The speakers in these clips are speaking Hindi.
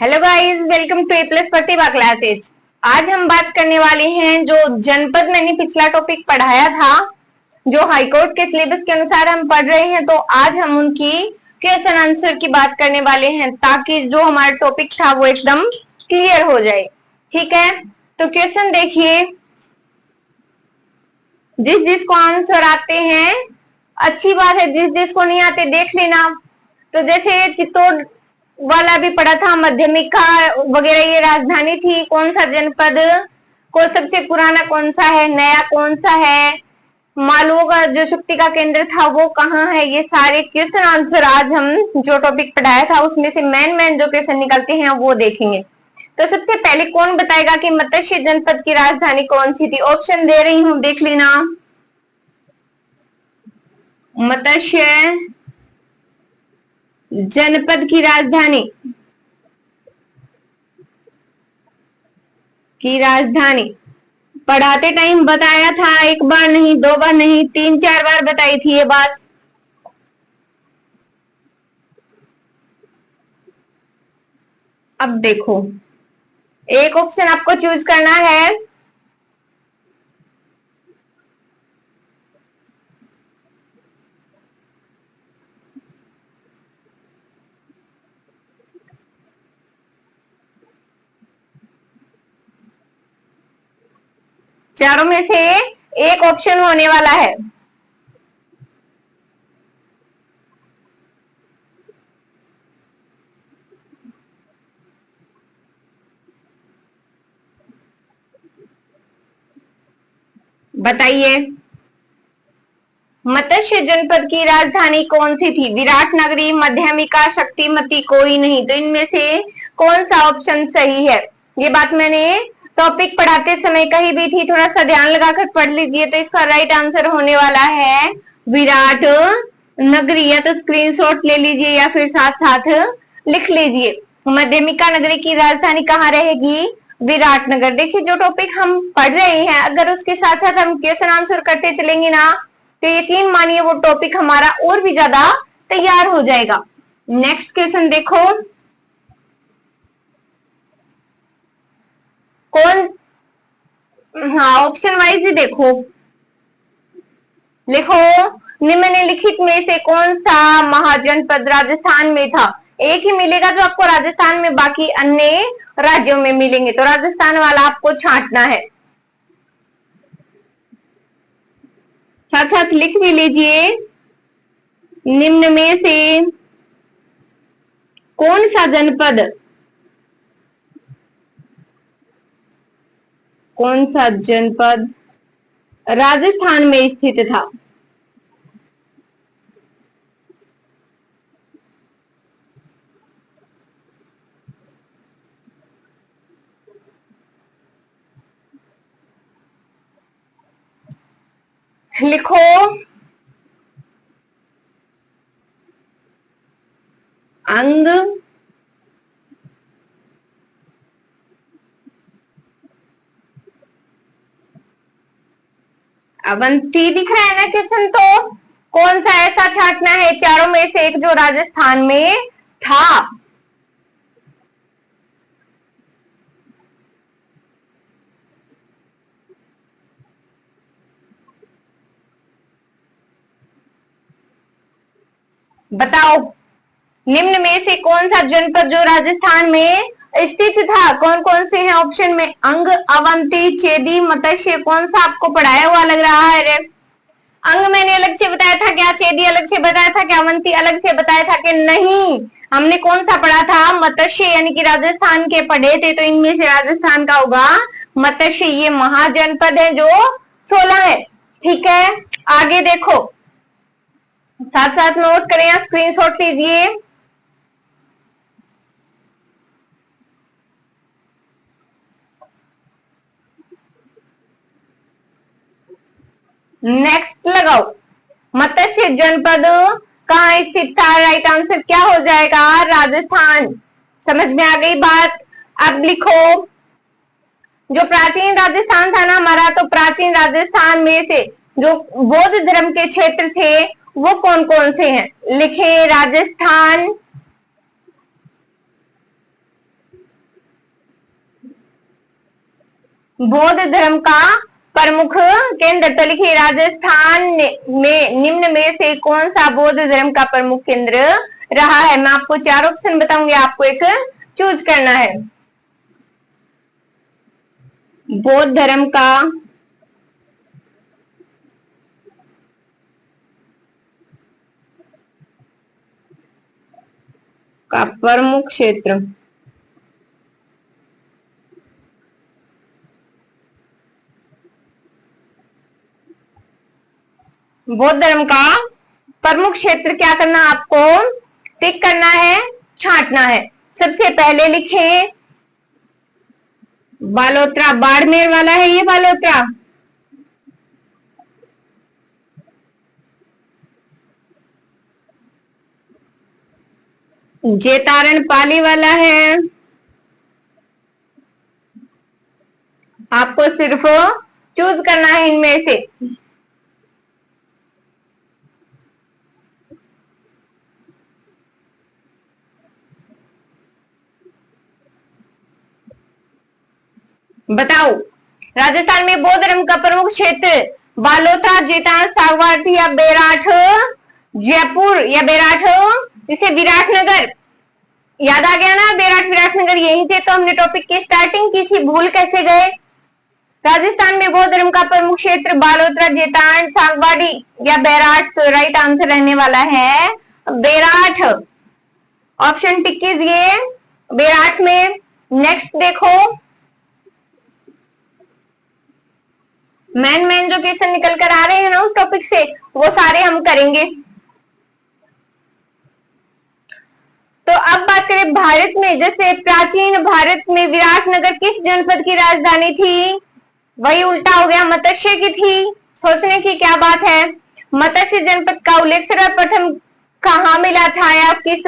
Hello guys, welcome to A plus Pratibha classes. आज हम बात करने वाले हैं जो जनपद मैंने पिछला टॉपिक पढ़ाया था, जो हाईकोर्ट के सिलेबस के अनुसार हम पढ़ रहे हैं, तो आज हम उनकी क्वेश्चन आंसर की बात करने वाले हैं ताकि जो हमारा टॉपिक था वो एकदम क्लियर हो जाए। ठीक है, तो क्वेश्चन देखिए। जिस जिसको आंसर आते हैं अच्छी बात है, जिस जिसको नहीं आते देख लेना। तो जैसे चित्तौड़ वाला भी पढ़ा था, माध्यमिका वगैरह ये राजधानी थी, कौन सा जनपद को सबसे पुराना कौन सा है, नया कौन सा है, मालवों का जो शक्ति का केंद्र था वो कहाँ है, ये सारे क्वेश्चन आंसर आज हम जो टॉपिक पढ़ाया था उसमें से मेन जो क्वेश्चन निकलते हैं वो देखेंगे। तो सबसे पहले कौन बताएगा कि मत्स्य जनपद की राजधानी कौन सी थी? ऑप्शन दे रही हूं, देख लेना। मत्स्य जनपद की राजधानी पढ़ाते टाइम बताया था, एक बार नहीं, दो बार नहीं, 3-4 बार बताई थी ये बात। अब देखो, एक ऑप्शन आपको चूज करना है। चारों में से एक ऑप्शन होने वाला है। बताइए, मत्स्य जनपद की राजधानी कौन सी थी? विराट नगरी, मध्यमिका, शक्तिमती, कोई नहीं। तो इनमें से कौन सा ऑप्शन सही है? ये बात मैंने टॉपिक पढ़ाते समय कही भी थी, थोड़ा सा ध्यान लगाकर पढ़ लीजिए। तो इसका राइट आंसर होने वाला है विराट नगरी। या तो स्क्रीनशॉट ले लीजिए या फिर साथ साथ लिख लीजिए। मध्यमिका नगरी की राजधानी कहाँ रहेगी? विराटनगर। देखिए, जो टॉपिक हम पढ़ रहे हैं अगर उसके साथ साथ हम क्वेश्चन आंसर करते चलेंगे ना, तो यकीन मानिए वो टॉपिक हमारा और भी ज्यादा तैयार हो जाएगा। नेक्स्ट क्वेश्चन देखो, कौन, हाँ ऑप्शन वाइज ही देखो। लिखो, निम्नलिखित में से कौन सा महाजनपद राजस्थान में था? एक ही मिलेगा जो आपको राजस्थान में, बाकी अन्य राज्यों में मिलेंगे, तो राजस्थान वाला आपको छांटना है। साथ साथ लिख भी लीजिए, निम्न में से कौन सा जनपद राजस्थान में स्थित था? लिखो, अंग अवंती दिख रहा है ना क्वेश्चन? तो कौन सा ऐसा छांटना है चारों में से एक जो राजस्थान में था? बताओ, निम्न में से कौन सा जनपद जो राजस्थान में स्थित था? कौन कौन से हैं ऑप्शन में? अंग, अवंती, चेदी, मत्स्य। कौन सा आपको पढ़ाया हुआ लग रहा है रे? अंग मैंने अलग से बताया था क्या? चेदी अलग से बताया था क्या? अवंती अलग से बताया था कि नहीं? हमने कौन सा पढ़ा था? मत्स्य, यानी कि राजस्थान के पढ़े थे, तो इनमें से राजस्थान का होगा मत्स्य। ये महाजनपद है जो 16 है। ठीक है, आगे देखो, साथ साथ नोट करें या स्क्रीनशॉट लीजिए। नेक्स्ट लगाओ, मत्स्य जनपद कहाँ स्थित था? राइट आंसर क्या हो जाएगा? राजस्थान। समझ में आ गई बात? अब लिखो, जो प्राचीन राजस्थान था ना हमारा, तो प्राचीन राजस्थान में से जो बौद्ध धर्म के क्षेत्र थे वो कौन कौन से हैं? लिखे, राजस्थान, बौद्ध धर्म का प्रमुख केंद्र, तो लिखिए राजस्थान में निम्न में से कौन सा बौद्ध धर्म का प्रमुख केंद्र रहा है। मैं आपको 4 ऑप्शन बताऊंगी, आपको एक चूज करना है। बौद्ध धर्म का प्रमुख क्षेत्र, बौद्ध धर्म का प्रमुख क्षेत्र क्या करना, आपको टिक करना है, छांटना है। सबसे पहले लिखें बालोतरा, बाड़मेर वाला है ये बालोतरा। जेतारण पाली वाला है। आपको सिर्फ चूज करना है इनमें से। बताओ, राजस्थान में बौद्ध धर्म का प्रमुख क्षेत्र बालोतरा, जेतारण, सागवाट या बेराठ, जयपुर या बेराठ, इसे विराटनगर, याद आ गया ना, बेराठ विराटनगर यही थे। तो हमने टॉपिक की स्टार्टिंग की थी, भूल कैसे गए। राजस्थान में बौद्ध धर्म का प्रमुख क्षेत्र बालोतरा, जेतारण, सागवाड़ी या बेराठ, तो राइट आंसर रहने वाला है बेराठ। ऑप्शन टिक कीजिए बेराठ में। नेक्स्ट देखो, मैन जो क्वेश्चन निकल कर आ रहे हैं ना उस टॉपिक से, वो सारे हम करेंगे। तो अब बात करें भारत में, जैसे प्राचीन भारत में विराटनगर किस जनपद की राजधानी थी, वही उल्टा हो गया, मत्स्य की थी। सोचने की क्या बात है। मत्स्य जनपद का उल्लेख सर्वप्रथम कहाँ मिला था या किस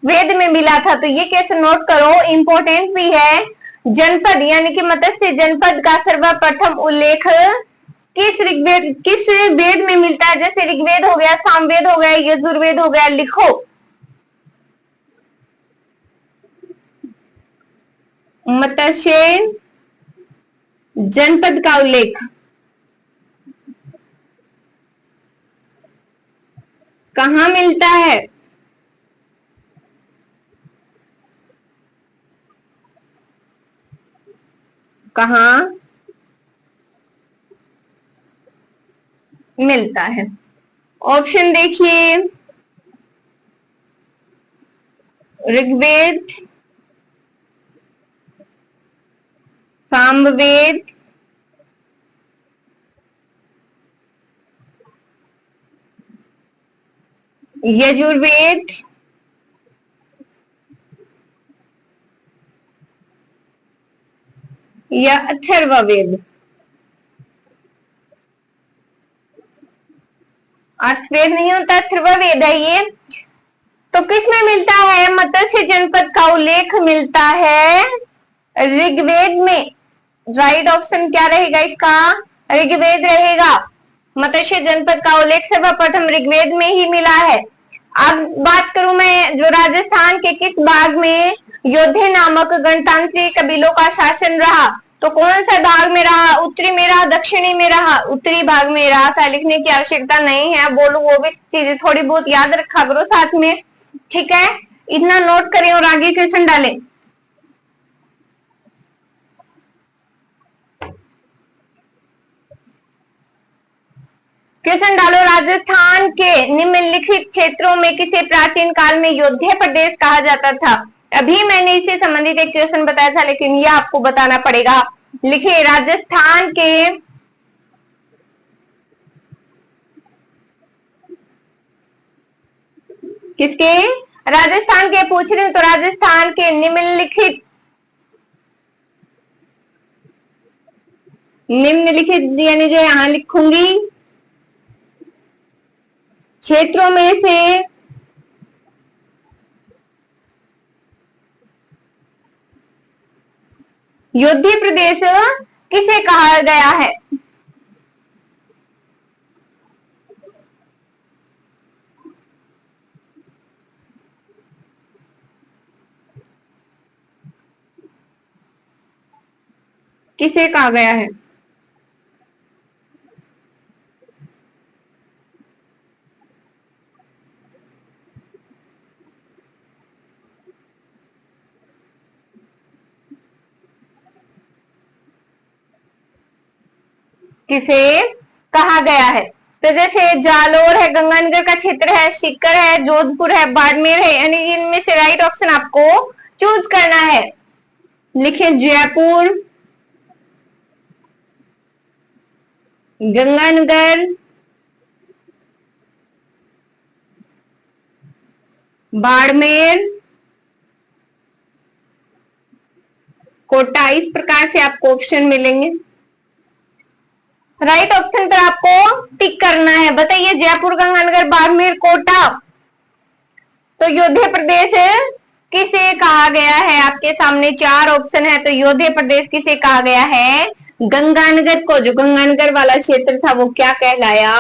वेद में मिला था, तो ये कैसे नोट करो, इंपॉर्टेंट भी है। जनपद यानी कि मत्स्य जनपद का सर्वप्रथम उल्लेख किस वेद में मिलता है, जैसे ऋग्वेद हो गया, सामवेद हो गया, यजुर्वेद हो गया, लिखो। मत्स्य जनपद का उल्लेख कहाँ मिलता है, कहाँ मिलता है। ऑप्शन देखिए, ऋग्वेद, सामवेद, यजुर्वेद या अथर्ववेद। अर्थवेद नहीं होता, अथर्ववेद है ये। तो किस में मिलता है, मत्स्य जनपद का उल्लेख मिलता है ऋग्वेद में। राइट ऑप्शन क्या रहेगा इसका, ऋग्वेद रहेगा। मत्स्य जनपद का उल्लेख सर्वप्रथम ऋग्वेद में ही मिला है। अब बात करूं मैं, जो राजस्थान के किस भाग में योद्धे नामक गणतांत्रिक कबीलों का शासन रहा, तो कौन सा भाग में रहा, उत्तरी में रहा, दक्षिणी में रहा, उत्तरी भाग में रहा था। लिखने की आवश्यकता नहीं है, बोलो वो भी चीजें थोड़ी बहुत याद रखा करो साथ में, ठीक है। इतना नोट करें और आगे क्वेश्चन डालें। क्वेश्चन डालो, राजस्थान के निम्नलिखित क्षेत्रों में किसे प्राचीन काल में योध्या प्रदेश कहा जाता था। अभी मैंने इससे संबंधित एक क्वेश्चन बताया था, लेकिन यह आपको बताना पड़ेगा। लिखिए राजस्थान के किसके, राजस्थान के पूछ रही हूं, तो राजस्थान के निम्नलिखित यानी जो यहां लिखूंगी क्षेत्रों में से योध्य प्रदेश किसे कहा गया है। किसे कहा गया है? किसे कहा गया है? तो जैसे जालोर है, गंगानगर का क्षेत्र है, सीकर है, जोधपुर है, बाड़मेर है, यानी इनमें से राइट ऑप्शन आपको चूज करना है। लिखे जयपुर, गंगानगर, बाड़मेर, कोटा। इस प्रकार से आपको ऑप्शन मिलेंगे। राइट ऑप्शन पर आपको टिक करना है। बताइए जयपुर, गंगानगर, बाड़मेर, कोटा। तो योध्य प्रदेश किसे कहा गया है? आपके सामने चार ऑप्शन है। तो योध्य प्रदेश किसे कहा गया है? गंगानगर को, जो गंगानगर वाला क्षेत्र था वो क्या कहलाया?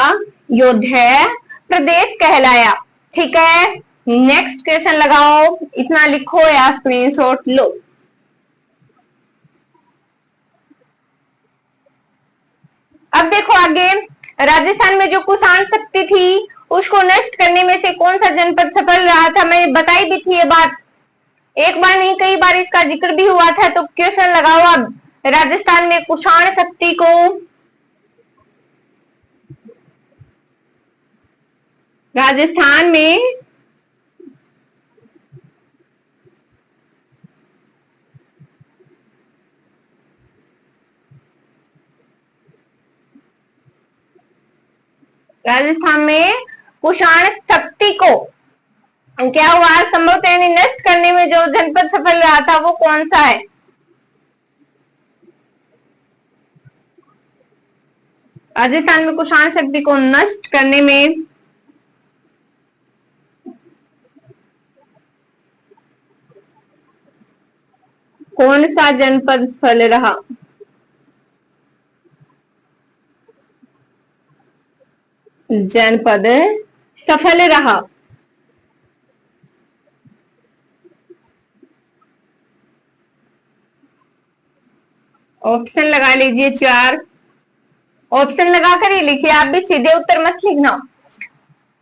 योध्य प्रदेश कहलाया। ठीक है, नेक्स्ट क्वेश्चन लगाओ। इतना लिखो या स्क्रीनशॉट लो। अब देखो आगे, राजस्थान में जो कुषाण शक्ति थी उसको नष्ट करने में से कौन सा जनपद सफल रहा था? मैंने बताई भी थी ये बात, एक बार नहीं कई बार इसका जिक्र भी हुआ था। तो क्वेश्चन लगाओ अब, राजस्थान में कुषाण शक्ति को राजस्थान में राजस्थान में कुषाण शक्ति को क्या हुआ? संभवतः यानी नष्ट करने में जो जनपद सफल रहा था वो कौन सा है? राजस्थान में कुषाण शक्ति को नष्ट करने में कौन सा जनपद सफल रहा? जनपद सफल रहा। ऑप्शन लगा लीजिए चार। ऑप्शन लगाकर ही लिखिए, आप भी सीधे उत्तर मत लिखना।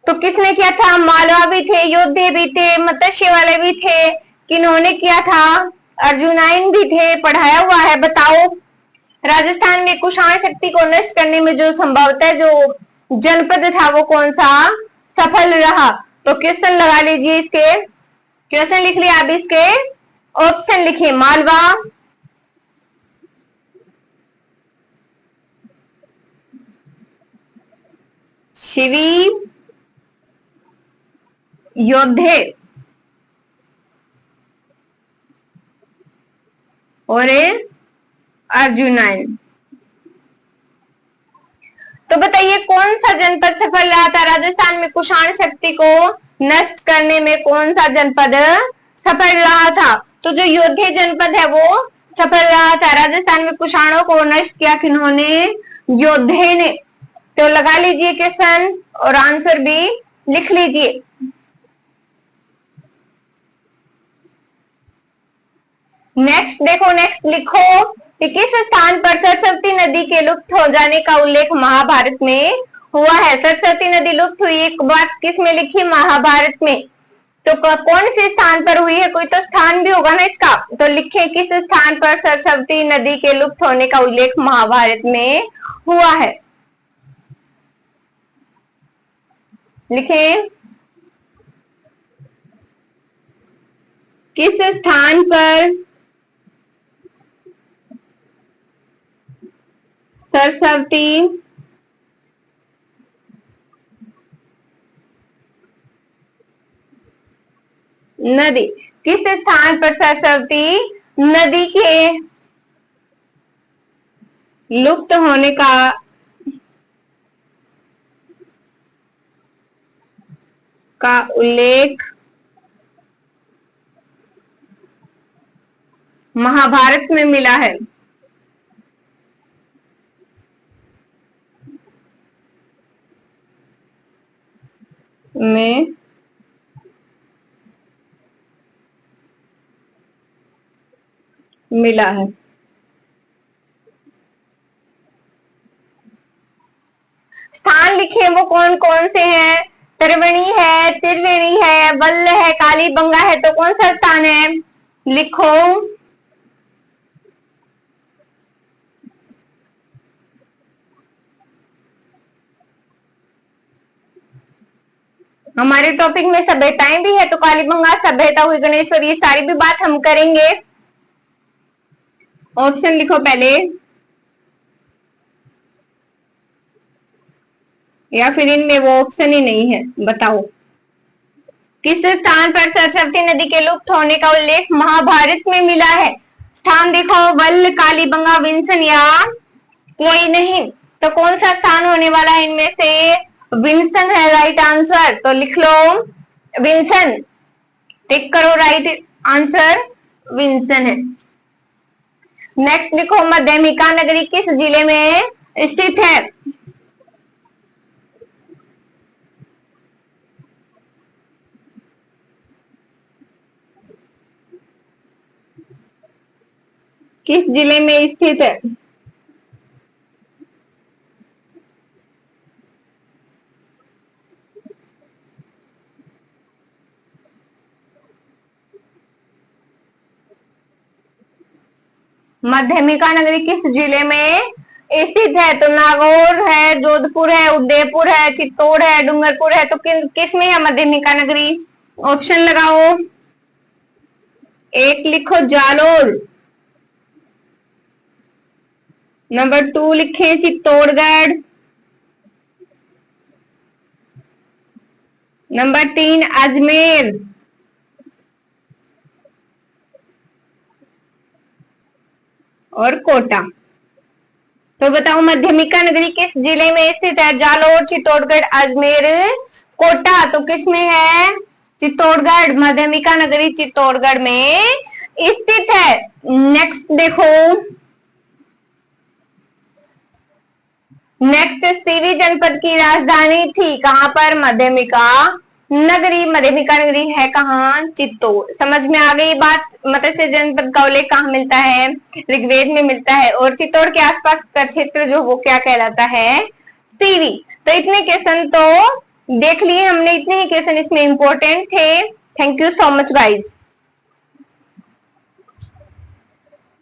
तो किसने किया था? मालवा भी थे, योद्धे भी थे, मत्स्य वाले भी थे। किन्होंने किया था? अर्जुनाइन भी थे। पढ़ाया हुआ है। बताओ राजस्थान में कुषाण शक्ति को नष्ट करने में जो संभवतः जो जनपद था वो कौन सा सफल रहा? तो क्वेश्चन लगा लीजिए, इसके क्वेश्चन लिख लिया। अब इसके ऑप्शन लिखिए, मालवा, शिवी, योद्धे और अर्जुनाइन। तो बताइए कौन सा जनपद सफल रहा था राजस्थान में कुषाण शक्ति को नष्ट करने में? कौन सा जनपद सफल रहा था? तो जो योद्धे जनपद है वो सफल रहा था। राजस्थान में कुषाणों को नष्ट किया किन्होंने? योद्धे ने। तो लगा लीजिए क्वेश्चन और आंसर भी लिख लीजिए। नेक्स्ट देखो, नेक्स्ट लिखो कि किस स्थान पर सरस्वती नदी के लुप्त हो जाने का उल्लेख महाभारत में हुआ है? सरस्वती नदी लुप्त हुई एक बात किस में लिखी? महाभारत में। तो कौन से स्थान पर हुई है? कोई तो स्थान भी होगा ना इसका। तो लिखे किस स्थान पर सरस्वती नदी के लुप्त होने का उल्लेख महाभारत में हुआ है? लिखें किस स्थान पर सरस्वती नदी, किस स्थान पर सरस्वती नदी के लुप्त होने का उल्लेख महाभारत में मिला है? में मिला है। कौन से हैं? त्रिवेणी है, त्रिवेणी है, वल्ल है, कालीबंगा है, तो कौन सा स्थान है? लिखो। हमारे टॉपिक में सभ्यताएं भी है, तो कालीबंगा सभ्यता हुई, गणेश्वर, ये सारी भी बात हम करेंगे। ऑप्शन लिखो पहले, या फिर इनमें वो ऑप्शन ही नहीं है, बताओ। किस स्थान पर सरस्वती नदी के लुप्त होने का उल्लेख महाभारत में मिला है? स्थान देखो, वल्ल, कालीबंगा, विंसन या कोई नहीं। तो कौन सा स्थान होने वाला है इनमें से? विंसन है राइट आंसर, तो लिख लो विंसन, टिक करो, राइट आंसर विंसन है। नेक्स्ट लिखो, मध्यमिका नगरी किस जिले में स्थित है? किस जिले में स्थित है? मध्यमिका नगरी किस जिले में स्थित है? तो नागौर है, जोधपुर है, उदयपुर है, चित्तौड़ है, डूंगरपुर है, तो किस में है मध्यमिका नगरी? ऑप्शन लगाओ। एक लिखो जालोर, नंबर 2 लिखे चित्तौड़गढ़, नंबर 3 अजमेर, और कोटा। तो बताओ मध्यमिका नगरी किस जिले में स्थित है? जालोर, चित्तौड़गढ़, अजमेर, कोटा, तो किस में है? चित्तौड़गढ़, मध्यमिका नगरी चित्तौड़गढ़ में स्थित है। नेक्स्ट देखो, नेक्स्ट सीरी जनपद की राजधानी थी कहां पर? मध्यमिका नगरी। मध्यमिका नगरी है कहाँ? चित्तौड़। समझ में आ गई बात? मत्स्य जनपद का उल्लेख कहाँ मिलता है? ऋग्वेद में मिलता है। और चित्तौड़ के आसपास का क्षेत्र जो वो क्या कहलाता है? सीरी। तो इतने क्वेश्चन तो देख लिए हमने, इतने ही क्वेश्चन इसमें इंपॉर्टेंट थे। Thank you so much guys.